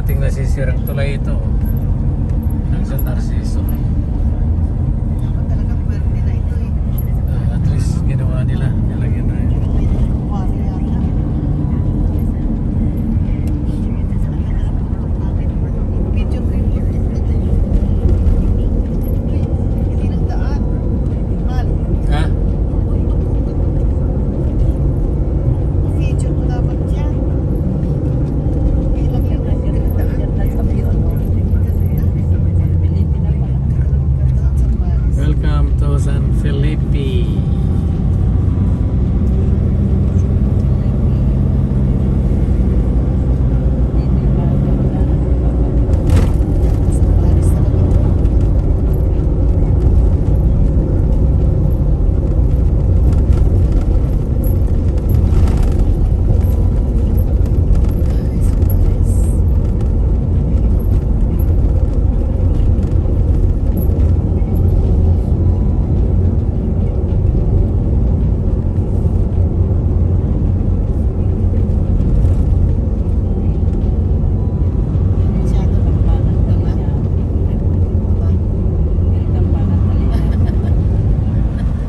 dating nasisirang tulay ito. Ang San Narciso. Dapat talaga pwede nila ito eh. At least ginawa nila. Nilagyan na yun. Pwede na yung kuwari yata. Video print yun. Hindi nagdaan. Mal. Ha? Video ko dapat yan. Ilang yung Welcome to San Felipe.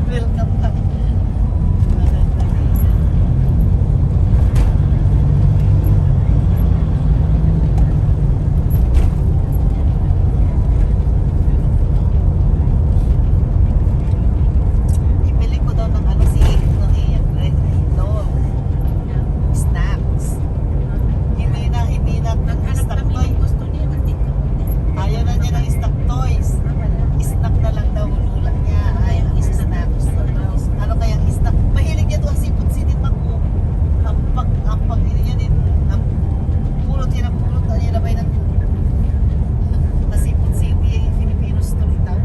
Welcome back. Ibili ko daw ng ano si ng iyan, no. Snacks. Hindi na stock toy. gusto niya, nandito. Ayaw na niya ng stock toys. Snack na lang daw ulan niya. Ay, snacks. Ano kayang snack? Mahilig niya doon si Putsinit Maku. Ang pag ini niya din. Ang pulot yan ang pulot. Ano niya labay ng Nasipot City, Filipino story daw.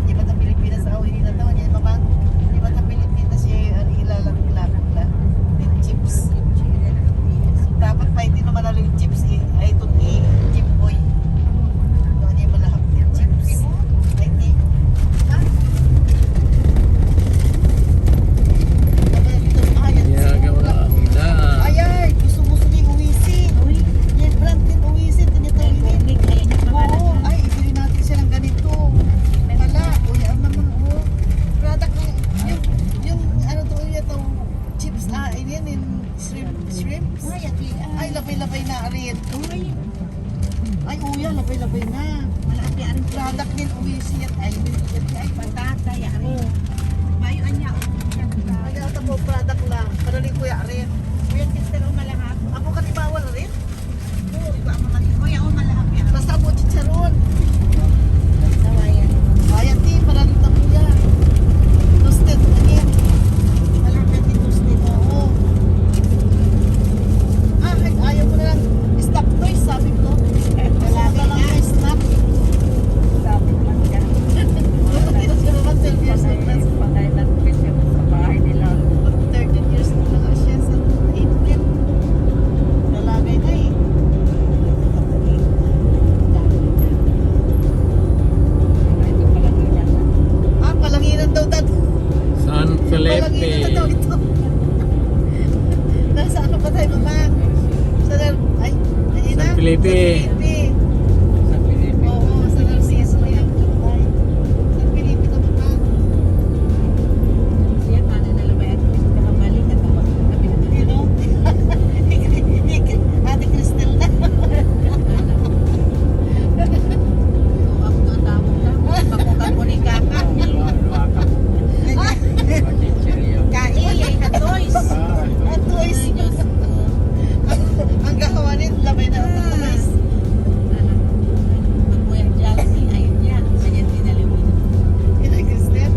Iba't ang Pilipinas daw, hindi na daw niya mamang. Iba't ang Pilipinas siya ilalang la. Yung chips. Dapat pa hindi naman nalang yung chips eh. Ay itong chip boy. Doon niya malahap yung chips. Ay hindi. Ha? Ginagawa ang daan. Ay, gusto niya uwisin. Yung brand din uwisin, kanya tawinin. Oo, ay, ibili natin siya ng ganito. Wala, uy, ang naman, oh. Product ng, yung, ano to, yung chips, yan, yung shrimps. Ay, labay-labay na rin. Ay, uya, labay-labay na. Product din uwisin yan. Ay, oh. Ay, ata po, product lang. Padaling kuya rin. Ako kanibawal rin. Basta mo chicharon. Ayan, di, padaling na kuya. Toasted na rin. Oo. Ay, ayaw mo na lang. Stop toys, sabi ko. Wala na lang yung snap. Tapos ka naman 12 years old na. 13 years old na nga siya sa 18. Lalagay na eh. Palanginan daw dad. San Palanginan na daw Felipe. ito. Nasa ano pa tayo mama? Ay, ayun na. San Felipe. San Felipe. Oo, sa Narciso yan. Ay, San Felipe na mama. You know? Ate Cristel na. At toys. Ang gahawanin, labay na ang toys. Ate Cristel.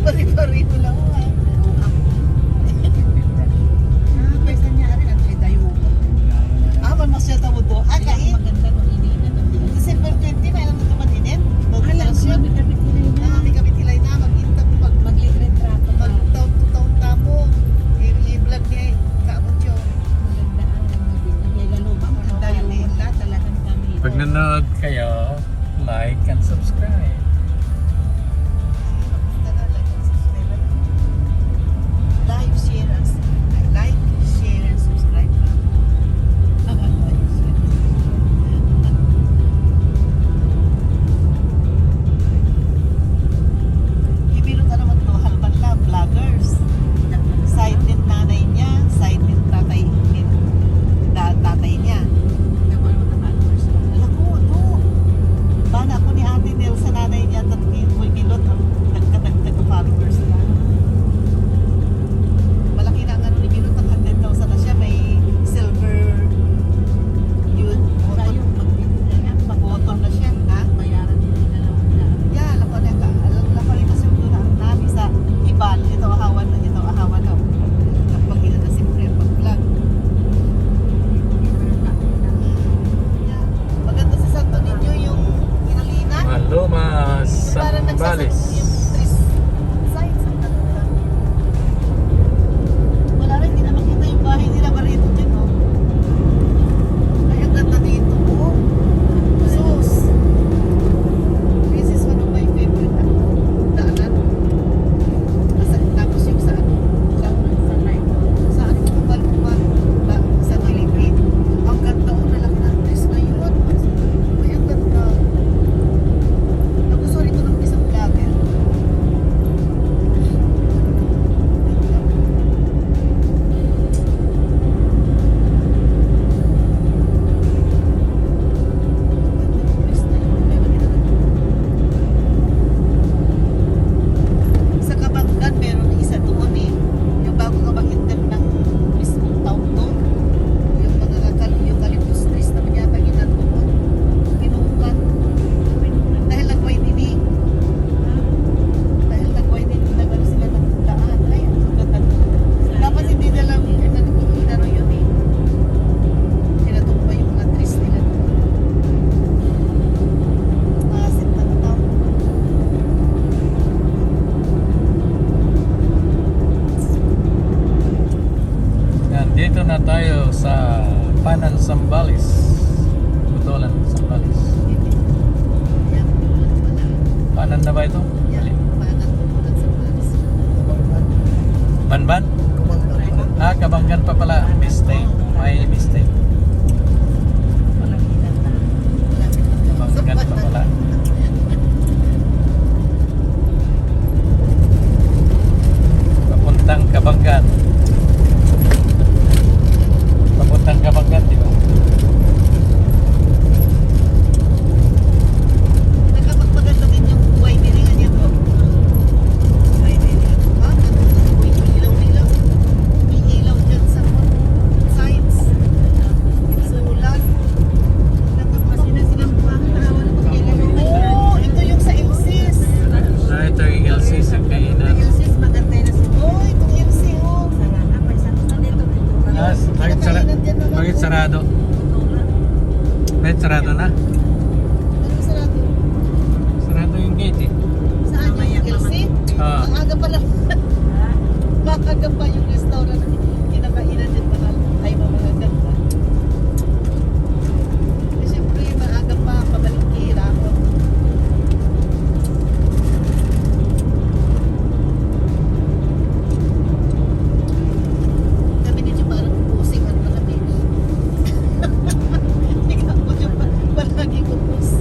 Pari-pari mo lang ah. Man masya tawod do. Kain. December 20 may lang naman din. Mag-relasyon. May kabit-hilay na. Mag-intap. Mag-taon tamo. I-vlog niya eh. Kaabot yun. Maganda ang maganda. May lalo ba? Maganda yung wala talagang kami. Pag nanood kayo, like and subscribe. Live, share, and like, share, and subscribe. Ibinot naman to, halban lang, vloggers. Side din nanay niya, side din tatay niya. Alam ko, to. Bana ako ni Ate Nel sa nanay niya, may milot, nagkatagtag ng followers na. Malaki na ang ano ni Milot, ang 100,000 na siya, may silver yun, button na siya, ha? Yeah, alam ko rin kasi doon ang nabi sa Ibal, ito ahawan na. Kapag ina na siyempre, pag-vlog. Yeah. Maganda sa Santo Niño yung Inalina. Maluma, Parang Sambales. yung tris sides ang ganda. Wala rin, hindi na makita yung bahay nila barito dyan, no? Ay, ang ganda dito, oh. Sus. This is one of my favorite, daanan. Tapos yung sa Gilipid. Ang ganda, oh, nalaki ng tris ngayon. Ay, ang ganda. Nagustuhan ito ng isang vlogger. Sa Kabanggan, meron isa doon eh. Yung bago ka mag-enter ng mismong town doon. Yung mga eucalyptus trees na yata yun nandoon. Pinuukan. Dahil nag-widening. Nag-ano sila ng daan. Ay, ang ganda doon. Dapat hindi na lang inano yun eh. Pinatumba yung mga trees nila doon. Maasit na town. Yan, dito na tayo sa Panan, Sambales. Butolan, Sambales. Yan, wala. Panan na ba ito? Yan, pangat sa Paris. Banban? Ah, Kabanggan pa pala. Mistake. May mistake. Kabanggan pa pala. Papuntang Kabanggan. Papuntang Kabanggan, di ba? Nagkapagpaganda din yung widening niya to. Widening. Ah, may ilaw-ilaw. May ilaw dyan sa sides. Sulat. Oh, ito yung sa Elsis. Ah, ito yung LC sa kainan. Oh, itong LC, oh. Ah, bakit sarado? Bakit sarado na? Anong sarado? Sarado yung gate eh. Saan yung LC? Ah. Ang aga pala. Makaga pa yung restaurant. Kinakainan din mahal. Ay, mga ganda. Eh, siyempre, maaga pa. Pabalik kira ako. Kami nito parang pusing at mga baby. Ikaw ko yung palagi ko post.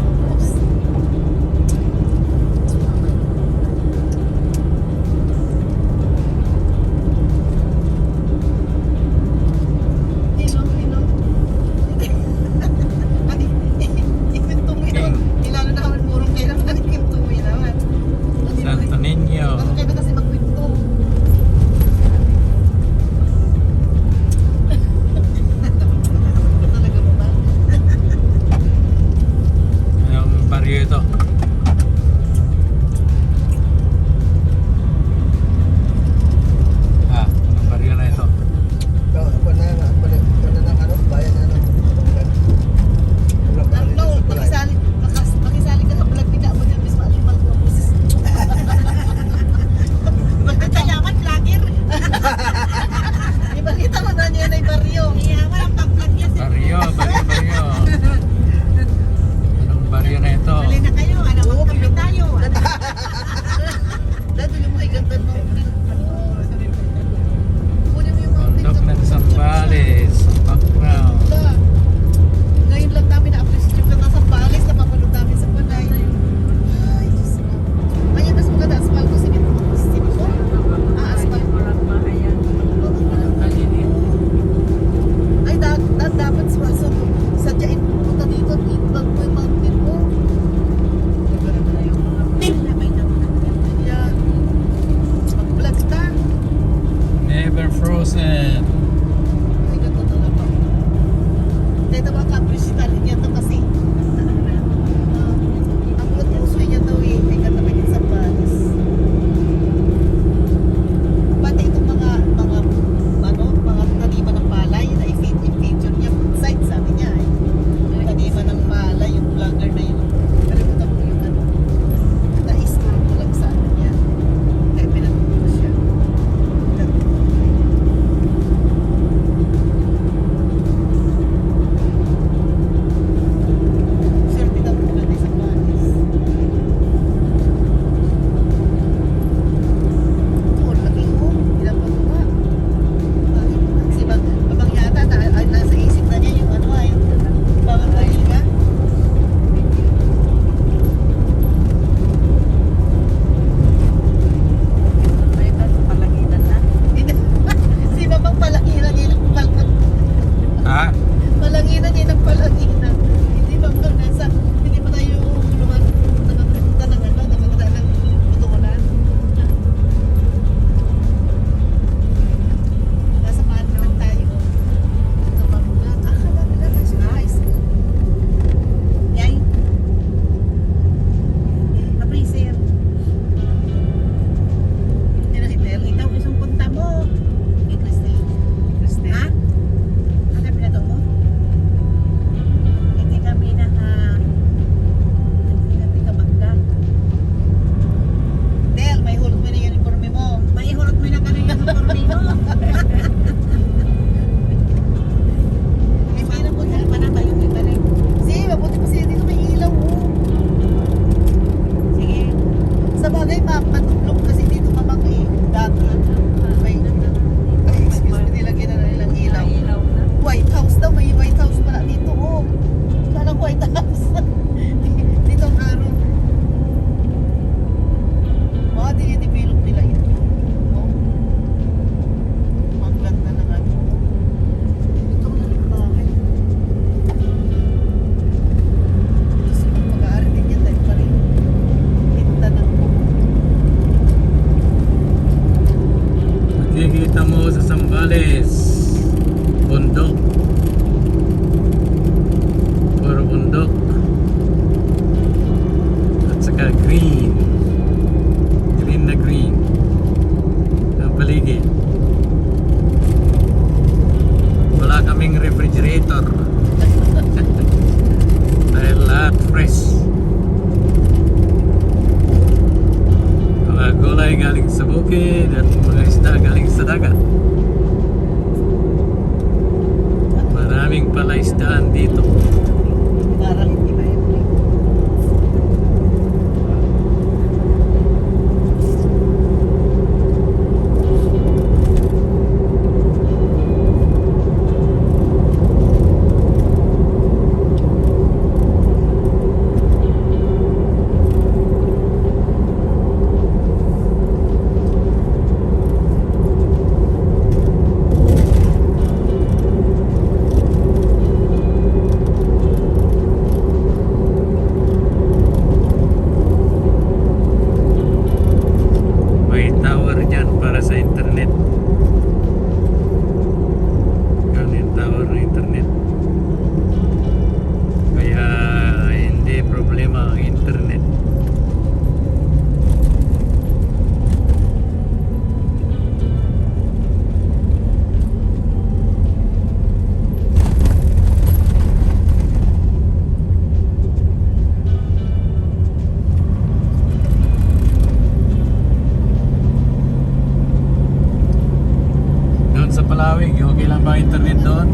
internet doon?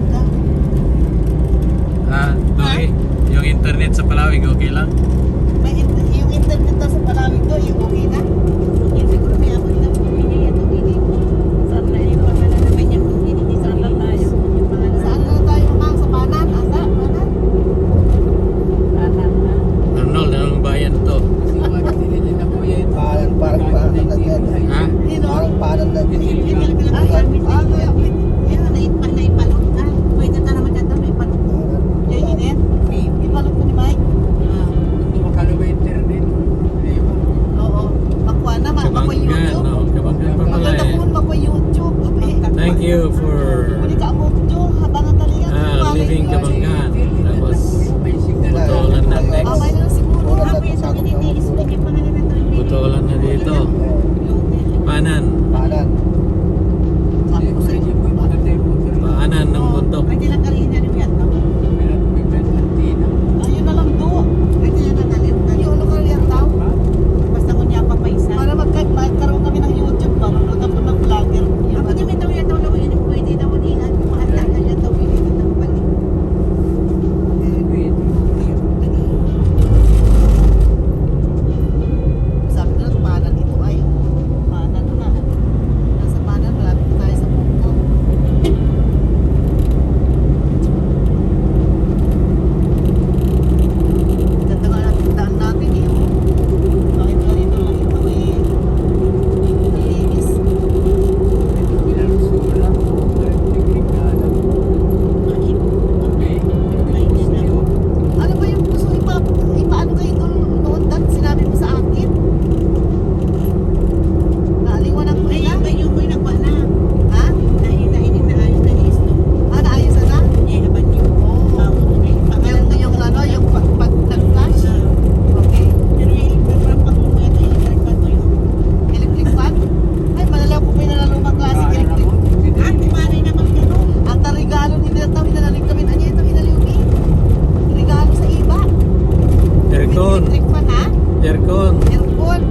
Ganda. Ah, Dori, yung internet sa Palawig okay lang? Yung internet daw sa Palawig to, yung okay na? Yan siguro may ako nila pumili yan o hindi mo. Saan na yung pangalan naman niya kung hindi saan na tayo. Yung pangalan Saan na tayo mga sa Panan? Asa? Panan? Anak na. Arnold, anong bayan to? Parang panan na yan. Ha? Sino? Parang panan na yan. Yan, naipalot na. Pwede na naman dyan may palot. Yung init? Ipalok ko ni Mike? Oo. Makuha na, makuha Kabanggan, YouTube. no? Kabanggan pa pala Maganda eh. kung makuha YouTube. Thank you for Muli ka mo YouTube, habang ang talingan. living Kabanggan. Tapos, putolan na Ah, next. may na siguro. Wala Sabi na sa sakop hindi ng isip yung pangalan na to. Putolan na dito. Panan. panan. Sabi ko sa'yo. Paanan ng bundok. Ay, tinanggalin na rin yan. No? Ayun na lang do. Ay, tinanggalin na Yung ano ka riyan tao? Basta kung niya pa paisa. Para magkaroon kami ng YouTube ba? Magkaroon kami ng vlogger. Yung Ako ano. din may daw yan daw lang yun. Pwede daw ulihan. Kung mahal na yan daw pwede na daw balik. Sabi ko na, Panan ito ay. Panan na. Nasa Panan, malapit na tayo sa Bungko. Ganda nga natin daan natin eh. Oh. Bakit na rito lang ito eh. Nalinis. Ano ba yung gusto ipaano kayo doon noon dat sinabi mo sa akin? Naaliwanan ko Ay, na. ba yung may nagwa na? Ha? Nainin na ayos na is no. Naayos na? Eh, haban yun. Yung ano, yung pag nag-flash? Okay. Pero yung parang pag-uwi ito, electric fan to yun. Electric fan? Ay, malalaw ko pa yung nalalumang classic electric. Ah, di mali naman gano'n. At ang regalo ni Neta, hinalalig kami. Ano ito, hinaliugi? Regalo sa iba. Aircon. Electric fan, ha? Aircon. Aircon.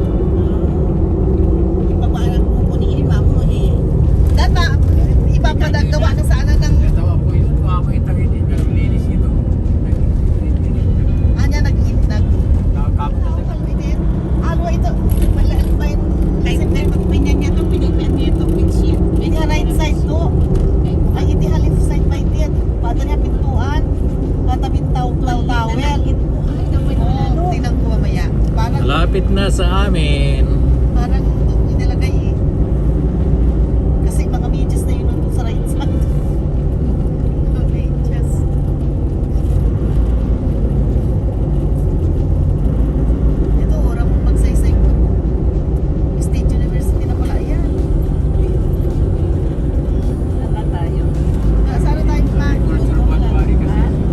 Ipapaalam mo po ni Ima mo eh. Data, ipapadagawa na sana ng anya nag-indag. Ano ito? Malalim ba yung Kahit na pag pinyan niya ito, pinigyan niya ito, windshield. Hindi right side to. Ay, hindi halif side by it. Pada niya pintuan. Katabing towel. Ay, ito pwede Oo, manalo. tingnan ko mamaya. Malapit na sa amin. Parang inilagay eh. Kasi mga medyas na yun nandun sa right side. Mga medyas. Ito, oras mo magsaysay mo. State University na pala yan. Naka tayo. Nasa ano tayo ma?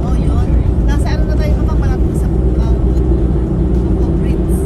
Oh, yun. Nasa ano na tayo mamang malapit sa Bungkaw. Bungkaw Prince.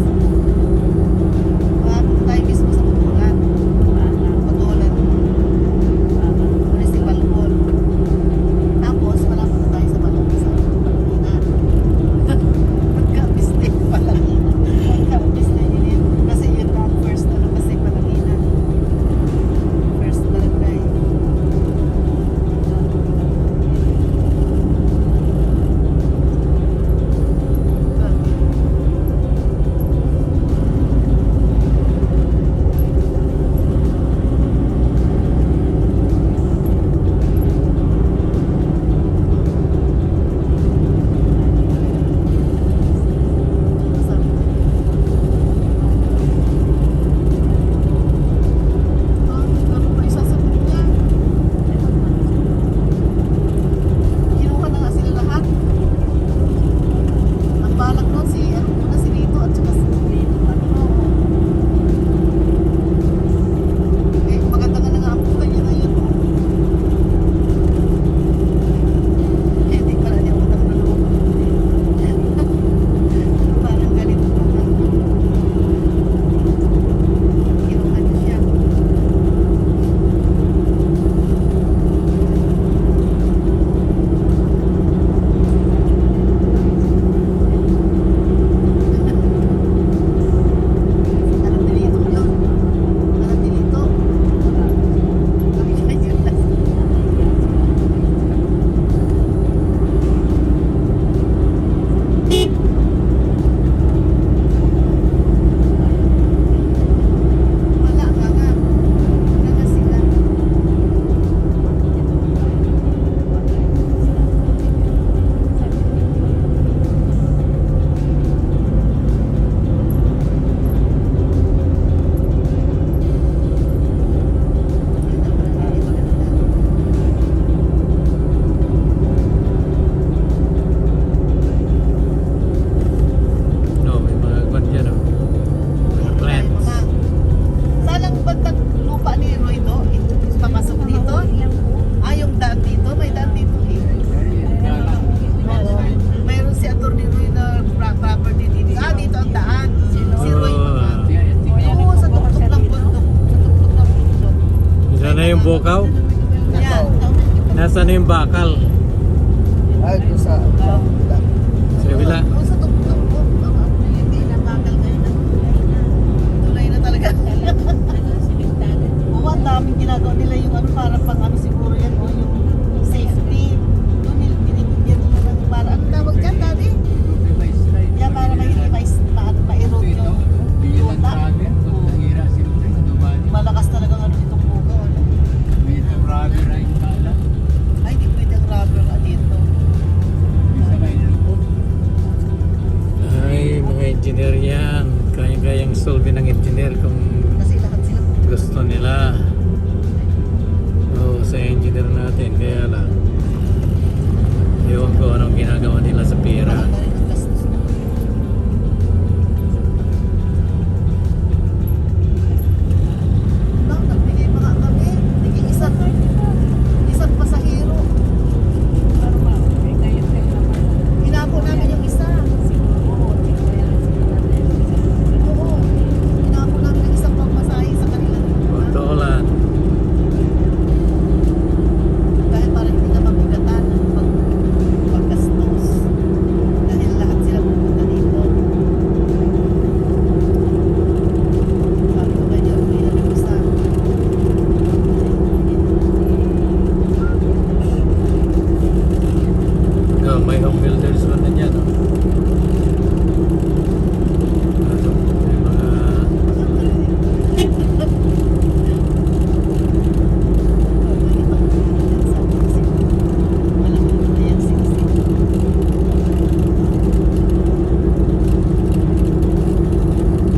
builders man na dyan. Oh. Ano, may mga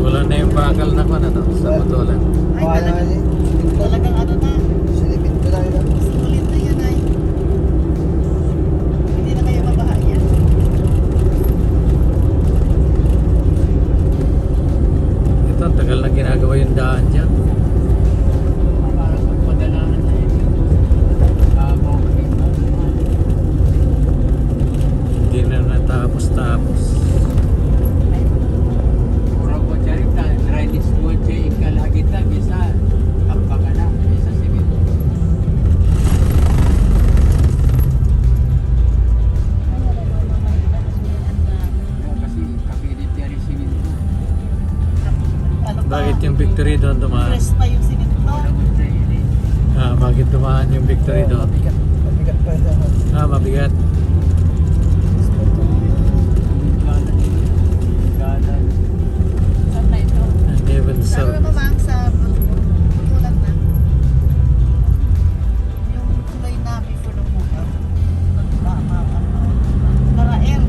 wala na yung bakal na kwan ano, sa Botolan. Ay, Wala talagang, na talagang ano na. silipin ko lang yun. Sulit na yan ay. Hindi na kayo mabaha yan. Ito, ang tagal na ginagawa yung daan dyan. Parang magpadalanan na yun. Hindi na natapos-tapos. Kurang ko charita, drainage mo siya ikalagita, bisa tambangan na, bisa simito. Kasi kapilit yan yung simito. Ano pa? Bakit yung victory doon dumaan? Fresh pa yung sinito. Kurang ko siya yun eh. Ah, bakit dumaan yung victory doon? Mabigat. Mabigat pa ito. Ah, mabigat. Galan. Galan. And even so, Ano naman ma'am sa Butulan na? Yung tulay na before ng bukaw. Karael.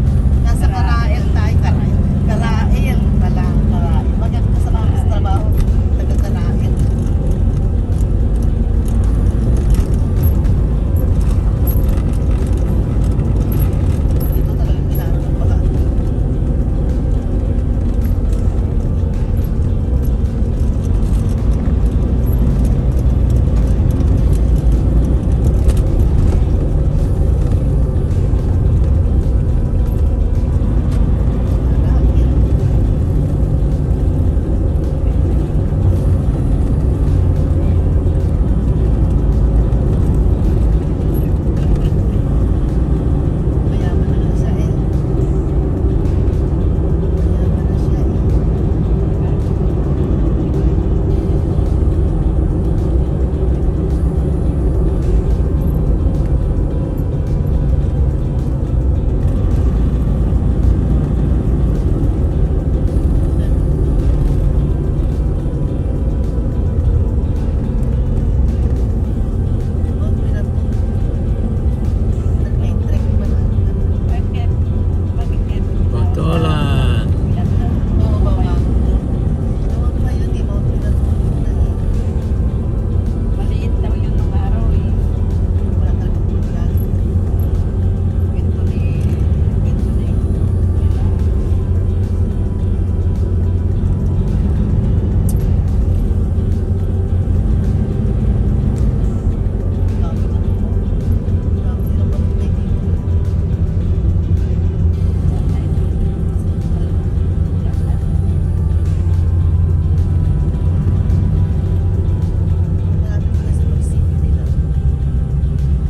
Nasa Karael tayo. Karael. Karael pala. Karael. Maganda ka sa mga trabaho. Taga Karael. Dito talagang ginagawa ng baha. Karael. Mayaman na siya eh. Mayaman na siya eh. Diba, pinato. Nag-main track pa na. Botolan. Oo ba ba? Tawag pa yun eh, mga pinatutunan eh. Maliit daw yun nung araw eh. Wala talagang pulan. Pinto ni nila. Dami na po. Dami nila mabuhay dito. Marami sila sa munisipyo nila.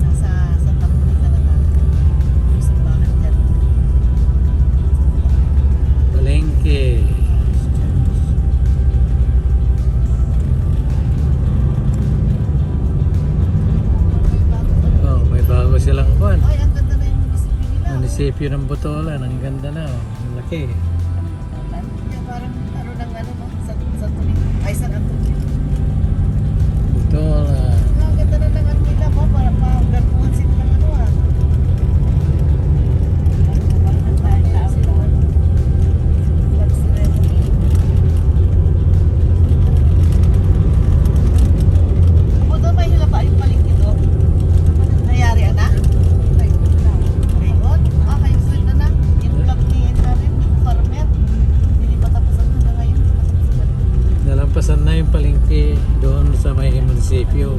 Nasa Santa Monica na tayo. Yung simbahan dyan. Palengke. Oh, may bago silang kwan. Ay, ang ganda na yung munisipyo nila. Munisipyo ng Botolan. Ang ganda na. Oh. Ang laki. Yeah, parang ano ng ano no? Sa tuloy. Ay, San Antonio. Botolan. Ang ganda na ng ano nila mo. Para magarpuhan sila ng ano ah. Ako doon may hilaba yung palengke doon. Nangyari na? Ayun. Ah, kayo sulit na na. Yung vlog ni Karin, yung farmer. Hindi pa tapos ang hanggang ngayon. Hindi pa tapos ang Nalampasan na yung palengke doon sa may munisipyo.